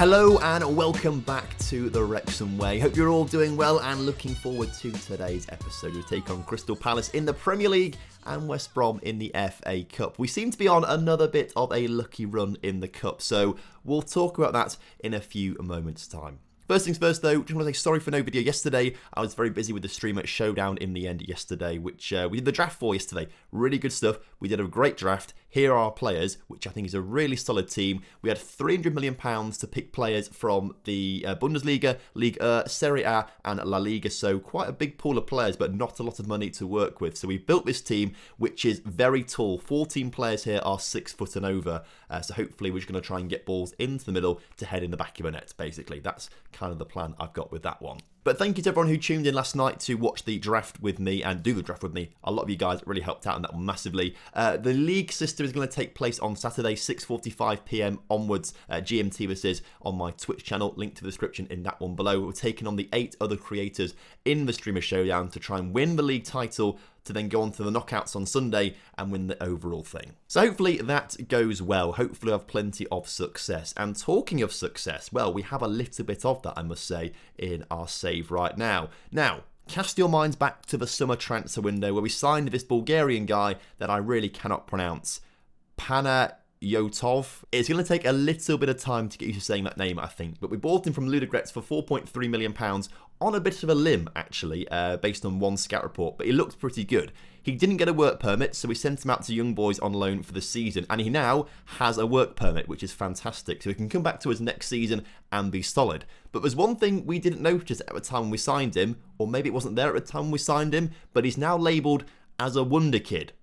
Hello and welcome back to the Wrexham Way. Hope you're all doing well and looking forward to today's episode. We take on Crystal Palace in the Premier League and West Brom in the FA Cup. We seem to be on another bit of a lucky run in the Cup, so we'll talk about that in a few moments' time. First things first though, just want to say sorry for no video yesterday. I was very busy with the stream at Showdown in the end yesterday, which we did the draft for yesterday. Really good stuff. We did a great draft. Here are our players, which I think is a really solid team. We had £300 million to pick players from the Bundesliga, Liga, Serie A and La Liga. So quite a big pool of players, but not a lot of money to work with. So we built this team, which is very tall. 14 players here are 6 foot and over. So hopefully we're just going to try and get balls into the middle to head in the back of the net, basically. That's kind of the plan I've got with that one. But thank you to everyone who tuned in last night to watch the draft with me and do the draft with me. A lot of you guys really helped out on that one massively. The league system is going to take place on Saturday, 6:45 PM onwards. GMT this is on my Twitch channel. Link to the description in that one below. We're taking on the 8 other creators in the Streamer Showdown to try and win the league title, to then go on to the knockouts on Sunday and win the overall thing. So hopefully that goes well. Hopefully I have plenty of success. And talking of success, well, we have a little bit of that, I must say, in our save right now. Now, cast your minds back to the summer transfer window where we signed this Bulgarian guy that I really cannot pronounce. Panayotov. It's going to take a little bit of time to get used to saying that name, I think. But we bought him from Ludogorets for £4.3 million on a bit of a limb, actually, based on one scout report. But he looked pretty good. He didn't get a work permit, so we sent him out to Young Boys on loan for the season. And he now has a work permit, which is fantastic. So he can come back to us next season and be solid. But there's one thing we didn't notice at the time we signed him, or maybe it wasn't there at the time we signed him, but he's now labelled as a wonder kid.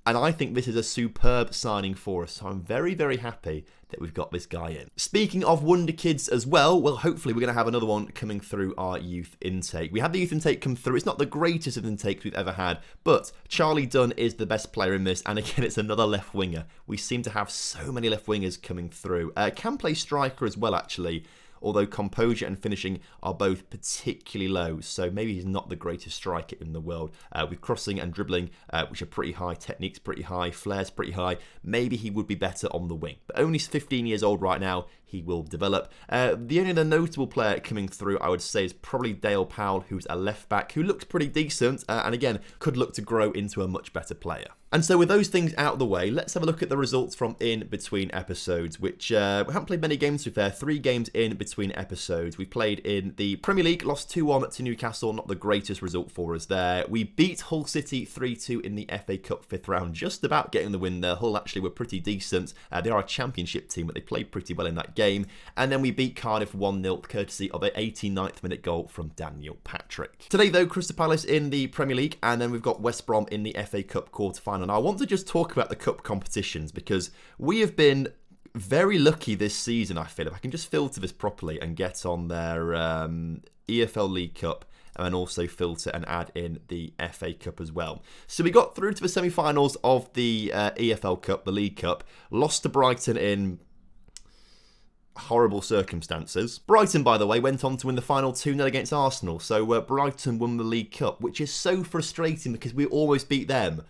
And I think this is a superb signing for us. So I'm very, very happy that we've got this guy in. Speaking of wonder kids as well, hopefully we're going to have another one coming through our youth intake. We had the youth intake come through. It's not the greatest of intakes we've ever had, but Charlie Dunn is the best player in this. And again, it's another left winger. We seem to have so many left wingers coming through. Can play striker as well, actually. Although composure and finishing are both particularly low, so maybe he's not the greatest striker in the world. With crossing and dribbling, which are pretty high, technique's pretty high, flair's pretty high, maybe he would be better on the wing. But only 15 years old right now, he will develop. The only other notable player coming through, I would say, is probably Dale Powell, who's a left back, who looks pretty decent, and again, could look to grow into a much better player. And so with those things out of the way, let's have a look at the results from in between episodes, which we haven't played many games, to be fair. 3 games in between episodes. We played in the Premier League, lost 2-1 to Newcastle, not the greatest result for us there. We beat Hull City 3-2 in the FA Cup 5th round, just about getting the win there. Hull actually were pretty decent. They are a championship team, but they played pretty well in that game. And then we beat Cardiff 1-0, courtesy of an 89th minute goal from Daniel Patrick. Today though, Crystal Palace in the Premier League, and then we've got West Brom in the FA Cup quarter-final. And I want to just talk about the cup competitions because we have been very lucky this season, I feel. If I can just filter this properly and get on their EFL League Cup and then also filter and add in the FA Cup as well. So we got through to the semi-finals of the EFL Cup, the League Cup, lost to Brighton in horrible circumstances. Brighton, by the way, went on to win the final 2-0 against Arsenal. So Brighton won the League Cup, which is so frustrating because we almost beat them.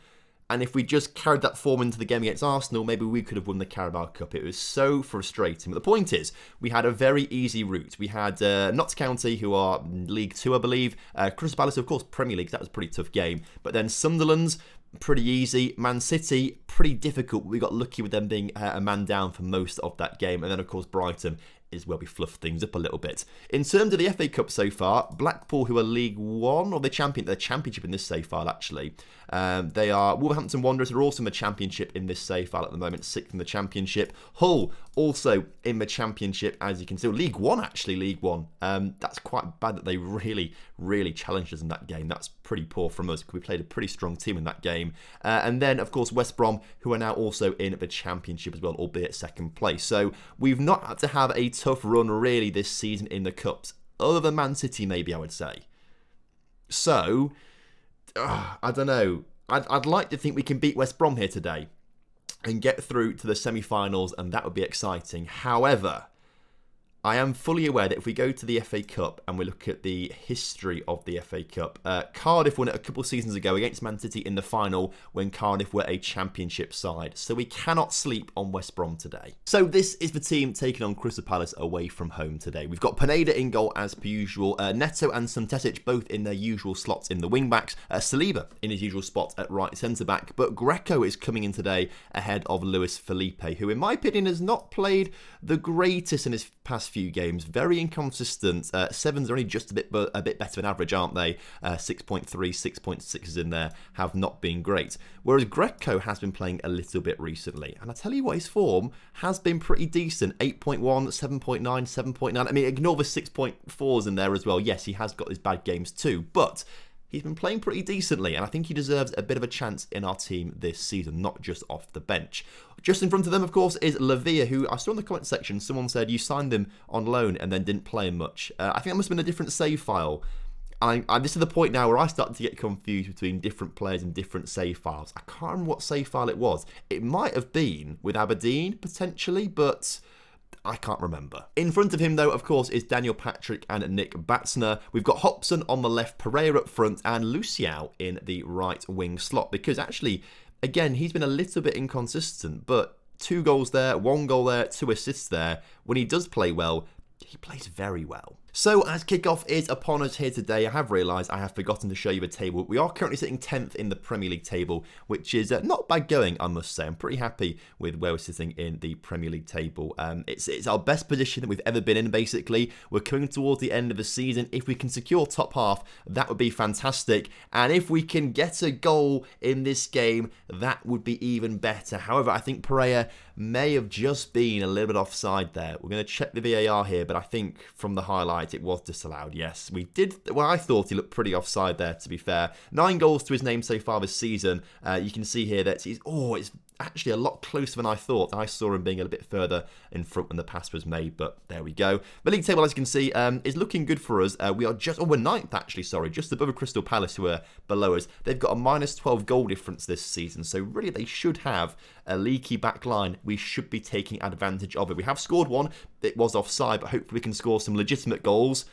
And if we just carried that form into the game against Arsenal, maybe we could have won the Carabao Cup. It was so frustrating. But the point is, we had a very easy route. We had Notts County, who are League 2, I believe. Crystal Palace, of course, Premier League. That was a pretty tough game. But then Sunderland's pretty easy. Man City, pretty difficult. We got lucky with them being a man down for most of that game. And then, of course, Brighton is where we fluffed things up a little bit. In terms of the FA Cup so far, Blackpool, who are League 1, or they're championship in this save file, actually. They are Wolverhampton Wanderers, are also in the championship in this save file at the moment, 6th in the championship. Hull, also in the championship, as you can see. League 1, actually, League 1. That's quite bad that they really, really challenged us in that game. That's pretty poor from us, because we played a pretty strong team in that game. And then, of course, West Brom, who are now also in the championship as well, albeit 2nd place. So we've not had to have a tough run, really, this season in the Cups, other than Man City, maybe, I would say. So, I don't know. I'd like to think we can beat West Brom here today and get through to the semi-finals, and that would be exciting. However, I am fully aware that if we go to the FA Cup and we look at the history of the FA Cup, Cardiff won it a couple of seasons ago against Man City in the final when Cardiff were a championship side. So we cannot sleep on West Brom today. So this is the team taking on Crystal Palace away from home today. We've got Pineda in goal as per usual, Neto and Suntesic both in their usual slots in the wing-backs, Saliba in his usual spot at right centre-back, but Greco is coming in today ahead of Luis Felipe, who in my opinion has not played the greatest in his past few games. Very inconsistent. Sevens are only just a bit better than average, aren't they? 6.3, 6.6s in there have not been great. Whereas Greco has been playing a little bit recently. And I tell you what, his form has been pretty decent. 8.1, 7.9, 7.9. I mean, ignore the 6.4s in there as well. Yes, he has got his bad games too, but he's been playing pretty decently, and I think he deserves a bit of a chance in our team this season, not just off the bench. Just in front of them, of course, is Lavia, who I saw in the comment section, someone said you signed him on loan and then didn't play him much. I think that must have been a different save file. This is the point now where I start to get confused between different players and different save files. I can't remember what save file it was. It might have been with Aberdeen, potentially, but I can't remember. In front of him, though, of course, is Daniel Patrick and Nick Batsner. We've got Hobson on the left, Pereira up front, and Luciao in the right wing slot. Because actually, again, he's been a little bit inconsistent, but 2 goals there, 1 goal there, 2 assists there. When he does play well, he plays very well. So as kickoff is upon us here today, I have realised I have forgotten to show you the table. We are currently sitting 10th in the Premier League table, which is not bad going, I must say. I'm pretty happy with where we're sitting in the Premier League table. It's our best position that we've ever been in, basically. We're coming towards the end of the season. If we can secure top half, that would be fantastic. And if we can get a goal in this game, that would be even better. However, I think Pereira may have just been a little bit offside there. We're going to check the VAR here, but I think from the highlight, it was disallowed. Yes, we did. Well, I thought he looked pretty offside there, to be fair. 9 goals to his name so far this season. You can see here that it's actually a lot closer than I thought. I saw him being a little bit further in front when the pass was made, but there we go. The league table, as you can see, is looking good for us. We're 9th actually, sorry, just above Crystal Palace, who are below us. They've got a minus 12 goal difference this season, so really they should have a leaky back line. We should be taking advantage of it. We have scored one. It was offside, but hopefully we can score some legitimate goals.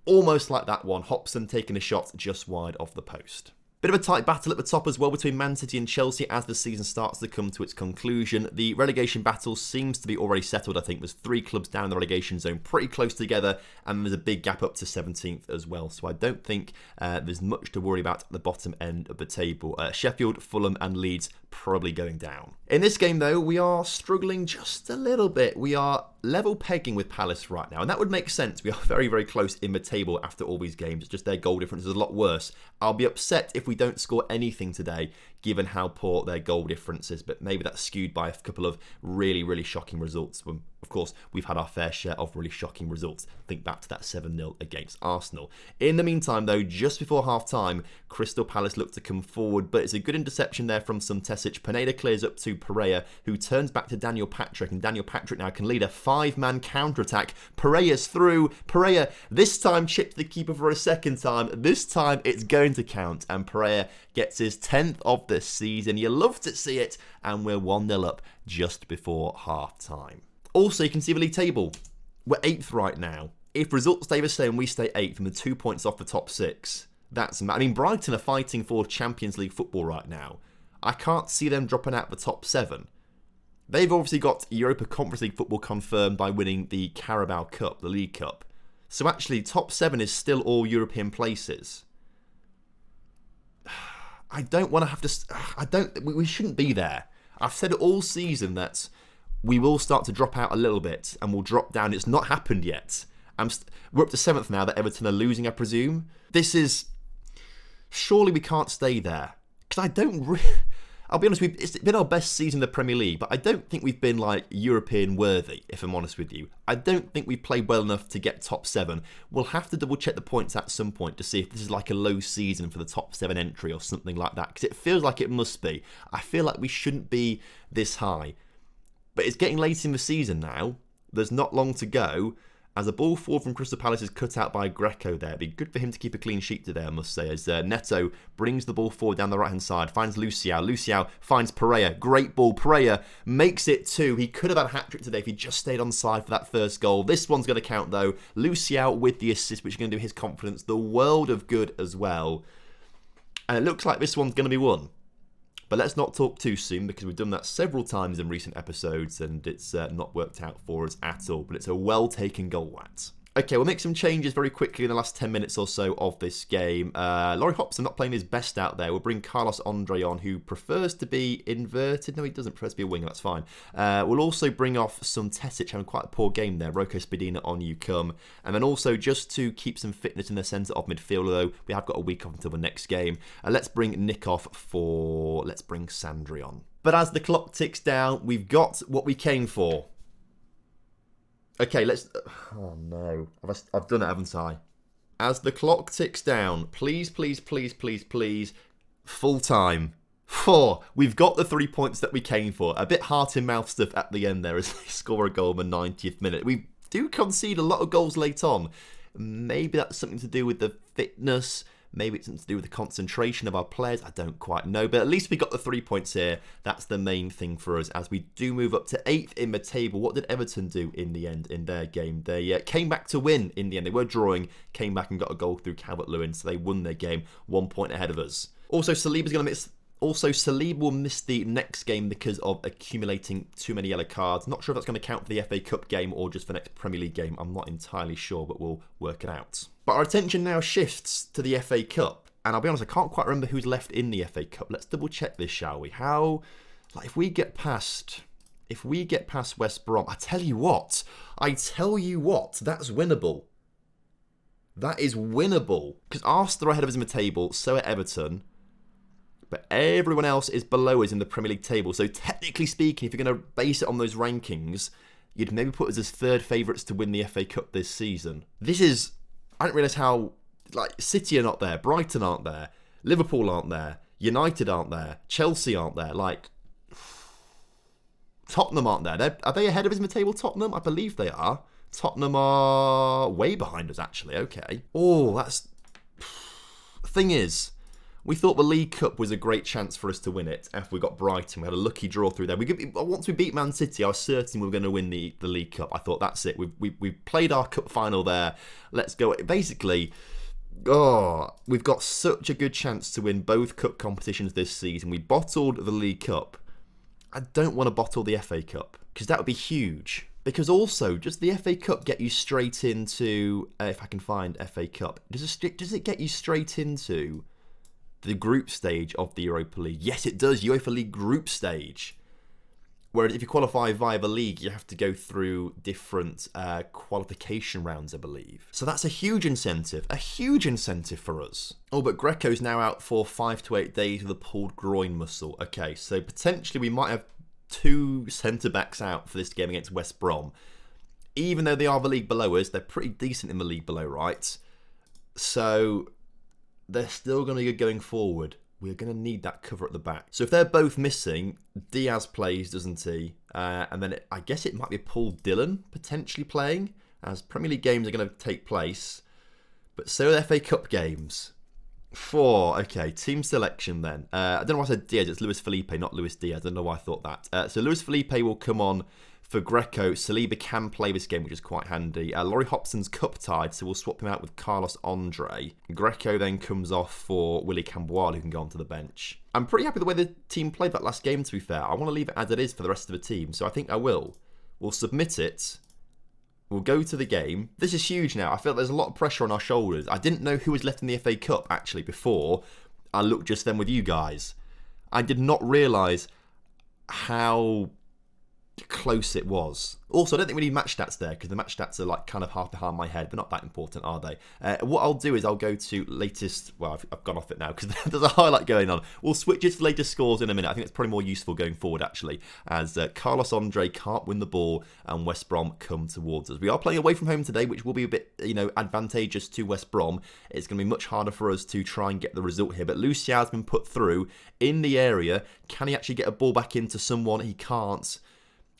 Almost like that one. Hobson taking a shot just wide of the post. Bit of a tight battle at the top as well between Man City and Chelsea as the season starts to come to its conclusion. The relegation battle seems to be already settled, I think. There's 3 clubs down in the relegation zone pretty close together, and there's a big gap up to 17th as well. So I don't think there's much to worry about at the bottom end of the table. Sheffield, Fulham and Leeds probably going down. In this game, though, we are struggling just a little bit. We are level pegging with Palace right now, and that would make sense. We are very, very close in the table after all these games. It's just their goal difference is a lot worse. I'll be upset if we don't score anything today, given how poor their goal difference is, but maybe that's skewed by a couple of really, really shocking results. Of course, we've had our fair share of really shocking results. Think back to that 7-0 against Arsenal. In the meantime, though, just before half-time, Crystal Palace look to come forward, but it's a good interception there from Suntesic. Pineda clears up to Pereira, who turns back to Daniel Patrick, and Daniel Patrick now can lead a 5-man counter-attack. Pereira's through. Pereira, this time, chipped the keeper for a second time. This time, it's going to count, and Pereira gets his 10th of the season. You love to see it, and we're 1-0 up just before half-time. Also, you can see the league table. We're 8th right now. If results stay the same, we stay 8th and we're 2 points off the top 6. I mean, Brighton are fighting for Champions League football right now. I can't see them dropping out the top 7. They've obviously got Europa Conference League football confirmed by winning the Carabao Cup, the League Cup. So actually, top 7 is still all European places. I don't want to have to... We shouldn't be there. I've said it all season that we will start to drop out a little bit and we'll drop down. It's not happened yet. We're up to 7th now that Everton are losing, I presume. This is... Surely we can't stay there. Because I'll be honest, it's been our best season in the Premier League, but I don't think we've been, European worthy, if I'm honest with you. I don't think we've played well enough to get top 7. We'll have to double check the points at some point to see if this is like a low season for the top 7 entry or something like that, because it feels like it must be. I feel like we shouldn't be this high. But it's getting late in the season now. There's not long to go. As a ball forward from Crystal Palace is cut out by Greco there. It'd be good for him to keep a clean sheet today, I must say, as Neto brings the ball forward down the right-hand side, finds Luciao. Luciao finds Pereira. Great ball. Pereira makes it 2. He could have had a hat-trick today if he just stayed on side for that first goal. This one's going to count, though. Luciao with the assist, which is going to do his confidence the world of good as well. And it looks like this one's going to be won. But let's not talk too soon, because we've done that several times in recent episodes and it's not worked out for us at all. But it's a well-taken goal, lads. Okay, we'll make some changes very quickly in the last 10 minutes or so of this game. Laurie Hobson not playing his best out there. We'll bring Carlos Andre on, who prefers to be inverted. No, he doesn't. Prefers to be a winger. That's fine. We'll also bring off some Tesic, having quite a poor game there. Roko Spadina on you come. And then also, just to keep some fitness in the centre of midfield, although we have got a week off until the next game, let's bring Nick off for... Let's bring Sandri on. But as the clock ticks down, we've got what we came for. Okay, let's... Oh, no. I've done it, haven't I? As the clock ticks down, please, please, please, please, please, full time. 4. We've got the 3 points that we came for. A bit heart-in-mouth stuff at the end there as they score a goal in the 90th minute. We do concede a lot of goals late on. Maybe that's something to do with the fitness. Maybe it's something to do with the concentration of our players. I don't quite know. But at least we got the 3 points here. That's the main thing for us as we do move up to 8th in the table. What did Everton do in the end in their game? They came back to win in the end. They were drawing, came back and got a goal through Calvert-Lewin. So they won their game 1 point ahead of us. Also, Saliba's going to miss... Saliba will miss the next game because of accumulating too many yellow cards. Not sure if that's going to count for the FA Cup game or just for the next Premier League game. I'm not entirely sure, but we'll work it out. But our attention now shifts to the FA Cup. And I'll be honest, I can't quite remember who's left in the FA Cup. Let's double check this, shall we? If we get past West Brom, I tell you what, that's winnable. That is winnable. Because Arsenal are ahead of us in the table, so are Everton. But everyone else is below us in the Premier League table. So technically speaking, if you're going to base it on those rankings, you'd maybe put us as third favourites to win the FA Cup this season. I didn't realise how, City are not there, Brighton aren't there, Liverpool aren't there, United aren't there, Chelsea aren't there, Tottenham aren't there. Are they ahead of us in the table, Tottenham? I believe they are. Tottenham are way behind us, actually. Okay. Oh, that's... Thing is... We thought the League Cup was a great chance for us to win it after we got Brighton. We had a lucky draw through there. Once we beat Man City, I was certain we were going to win the League Cup. I thought, that's it. We played our cup final there. Let's go. Basically, we've got such a good chance to win both cup competitions this season. We bottled the League Cup. I don't want to bottle the FA Cup because that would be huge. Because also, does the FA Cup get you straight into... if I can find FA Cup. Does it get you straight into... the group stage of the Europa League? Yes, it does. UEFA League group stage. Whereas if you qualify via the league, you have to go through different qualification rounds, I believe. So that's a huge incentive for us. Oh, but Greco's now out for 5 to 8 days with a pulled groin muscle. Okay, so potentially we might have 2 centre-backs out for this game against West Brom. Even though they are the league below us, they're pretty decent in the league below, right? So... they're still going to be good going forward. We're going to need that cover at the back. So if they're both missing, Diaz plays, doesn't he? And then I guess it might be Paul Dillon potentially playing, as Premier League games are going to take place. But so are FA Cup games. 4. Okay, team selection then. I don't know why I said Diaz. It's Luis Felipe, not Luis Diaz. I don't know why I thought that. So Luis Felipe will come on for Greco. Saliba can play this game, which is quite handy. Laurie Hobson's cup tied, so we'll swap him out with Carlos Andre. Greco then comes off for Willy Camboire, who can go onto the bench. I'm pretty happy with the way the team played that last game, to be fair. I want to leave it as it is for the rest of the team, so I think I will. We'll submit it. We'll go to the game. This is huge now. I feel like there's a lot of pressure on our shoulders. I didn't know who was left in the FA Cup, actually, before I looked just then with you guys. I did not realise how close it was. Also, I don't think we need match stats there because the match stats are kind of half behind my head, but not that important, are they? What I'll do is I'll go to latest... Well, I've gone off it now because there's a highlight going on. We'll switch it to latest scores in a minute. I think it's probably more useful going forward, actually, as Carlos Andre can't win the ball and West Brom come towards us. We are playing away from home today, which will be a bit, advantageous to West Brom. It's going to be much harder for us to try and get the result here, but Lucia's been put through in the area. Can he actually get a ball back into someone? He can't.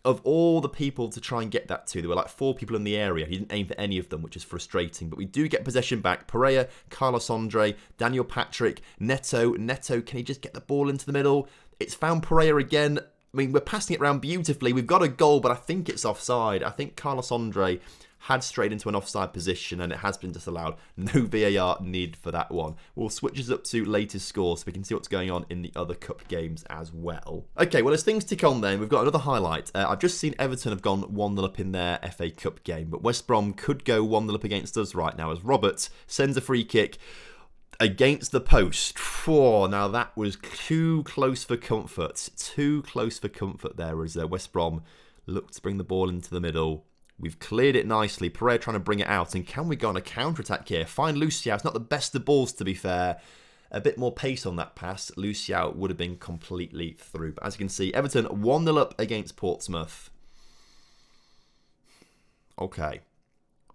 of all the people to try and get that to, there were like 4 people in the area. He didn't aim for any of them, which is frustrating. But we do get possession back. Pereira, Carlos Andre, Daniel Patrick, Neto. Neto, can he just get the ball into the middle? It's found Pereira again. I mean, we're passing it around beautifully. We've got a goal, but I think it's offside. I think Carlos Andre had strayed into an offside position and it has been disallowed. No VAR need for that one. We'll switch us up to latest score so we can see what's going on in the other cup games as well. Okay, well, as things tick on then, we've got another highlight. I've just seen Everton have gone 1-0 up in their FA Cup game, but West Brom could go 1-0 up against us right now as Roberts sends a free kick against the post. Now that was too close for comfort. Too close for comfort there as West Brom looked to bring the ball into the middle. We've cleared it nicely. Pereira trying to bring it out. And can we go on a counter-attack here? Find Luciao. It's not the best of balls, to be fair. A bit more pace on that pass. Luciao would have been completely through. But as you can see, Everton 1-0 up against Portsmouth. Okay.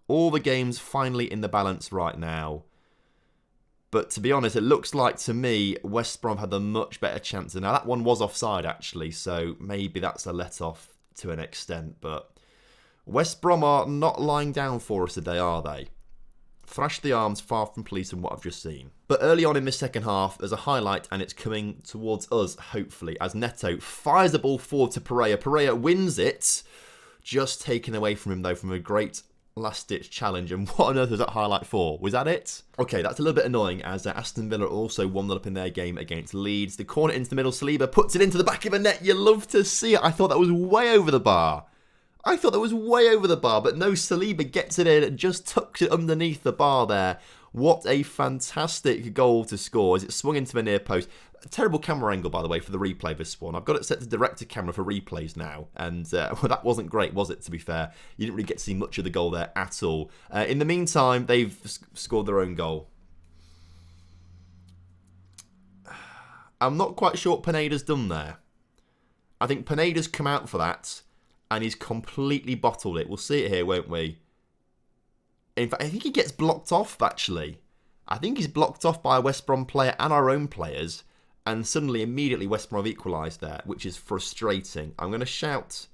All the games finally in the balance right now. But to be honest, it looks like to me West Brom had a much better chance. Now that one was offside actually, so maybe that's a let-off to an extent. But West Brom are not lying down for us today, are they? Thrash the arms, far from pleased from what I've just seen. But early on in this second half, there's a highlight and it's coming towards us, hopefully, as Neto fires the ball forward to Pereira. Pereira wins it, just taken away from him though from a great last-ditch challenge. And what on earth was that highlight for? Was that it? Okay, that's a little bit annoying as Aston Villa also 1-0 up in their game against Leeds. The corner into the middle, Saliba puts it into the back of a net. You love to see it. I thought that was way over the bar. But no, Saliba gets it in, just tucks it underneath the bar there. What a fantastic goal to score as it swung into the near post. A terrible camera angle, by the way, for the replay of this one. I've got it set to director camera for replays now, and well, that wasn't great, was it, to be fair? You didn't really get to see much of the goal there at all. In the meantime, they've scored their own goal. I'm not quite sure what Pineda's done there. I think Pineda's come out for that, and he's completely bottled it. We'll see it here, won't we? In fact, I think he gets blocked off, actually. I think he's blocked off by a West Brom player and our own players. And suddenly, immediately, West Brom have equalised there, which is frustrating. I'm going to shout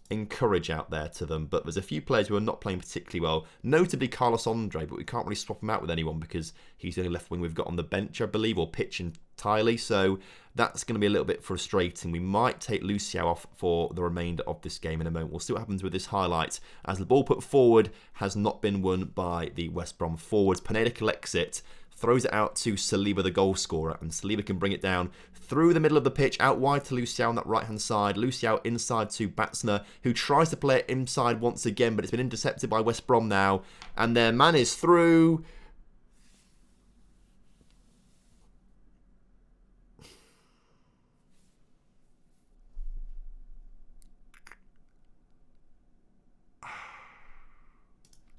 encourage out there to them. But there's a few players who are not playing particularly well. Notably Carlos Andre, but we can't really swap him out with anyone because he's the only left wing we've got on the bench, I believe, or pitch entirely. So that's going to be a little bit frustrating. We might take Luciao off for the remainder of this game in a moment. We'll see what happens with this highlight as the ball put forward has not been won by the West Brom forwards. Pineda collects it, throws it out to Saliba, the goal scorer, and Saliba can bring it down through the middle of the pitch, out wide to Luciao on that right-hand side. Luciao inside to Batsner, who tries to play it inside once again, but it's been intercepted by West Brom now, and their man is through.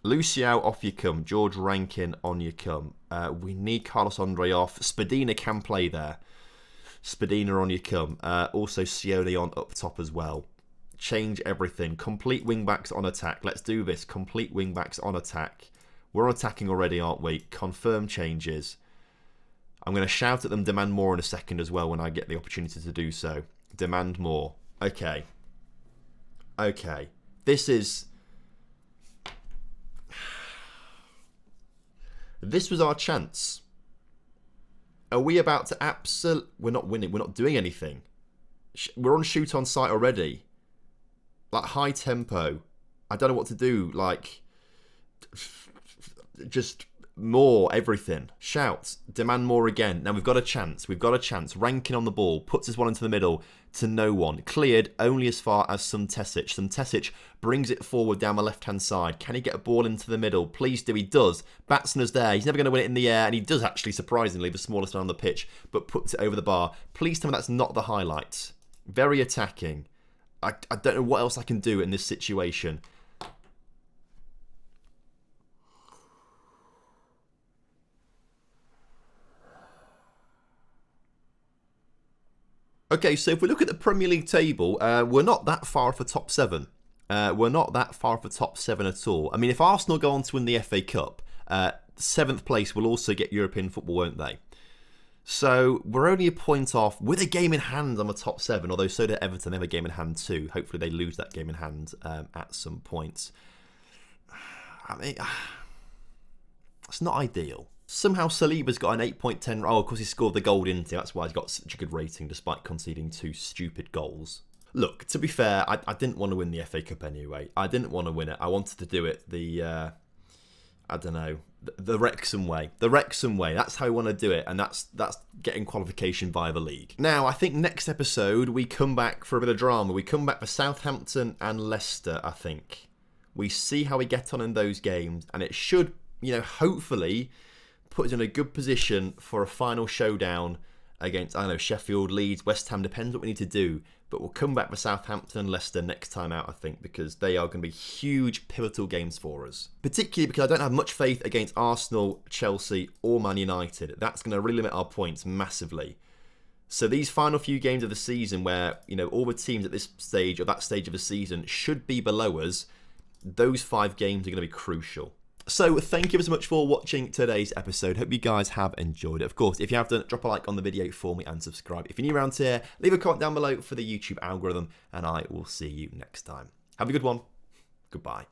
Luciao off you come. George Rankin on you come. We need Carlos Andre off. Spadina can play there. Spadina on you come. Also Sione on up top as well. Change everything. Complete wing-backs on attack. Let's do this. Complete wing-backs on attack. We're attacking already, aren't we? Confirm changes. I'm going to shout at them, demand more in a second as well when I get the opportunity to do so. Demand more. Okay. Okay. This was our chance. Are we about to We're not winning. We're not doing anything. We're on shoot on sight already. Like, high tempo. I don't know what to do. Like, just more everything. Shout. Demand more again. Now we've got a chance. We've got a chance. Rankin on the ball. Puts his one into the middle to no one. Cleared only as far as Sumtesic. Sumtesic brings it forward down the left-hand side. Can he get a ball into the middle? Please do. He does. Batsner's there. He's never going to win it in the air. And he does actually, surprisingly, the smallest man on the pitch. But puts it over the bar. Please tell me that's not the highlight. Very attacking. I don't know what else I can do in this situation. Okay, so if we look at the Premier League table, we're not that far off the top 7. We're not that far off the top 7 at all. I mean, if Arsenal go on to win the FA Cup, 7th place will also get European football, won't they? So we're only a point off with a game in hand on the top 7, although so did Everton. They have a game in hand too. Hopefully they lose that game in hand at some point. I mean, it's not ideal. Somehow Saliba's got an 8.10. Oh, of course he scored the goal, didn't he? That's why he's got such a good rating despite conceding 2 stupid goals. Look, to be fair, I didn't want to win the FA Cup anyway. I didn't want to win it. I wanted to do it the Wrexham way. The Wrexham way. That's how I want to do it, and that's getting qualification via the league. Now, I think next episode we come back for a bit of drama. We come back for Southampton and Leicester, I think. We see how we get on in those games, and it should, hopefully put us in a good position for a final showdown against, I don't know, Sheffield, Leeds, West Ham, depends what we need to do. But we'll come back for Southampton and Leicester next time out, I think, because they are going to be huge, pivotal games for us. Particularly because I don't have much faith against Arsenal, Chelsea, or Man United. That's going to really limit our points massively. So these final few games of the season where, all the teams at this stage, or that stage of the season, should be below us, those 5 games are going to be crucial. So thank you so much for watching today's episode. Hope you guys have enjoyed it. Of course, if you have done, drop a like on the video for me and subscribe. If you're new around here, leave a comment down below for the YouTube algorithm, and I will see you next time. Have a good one. Goodbye.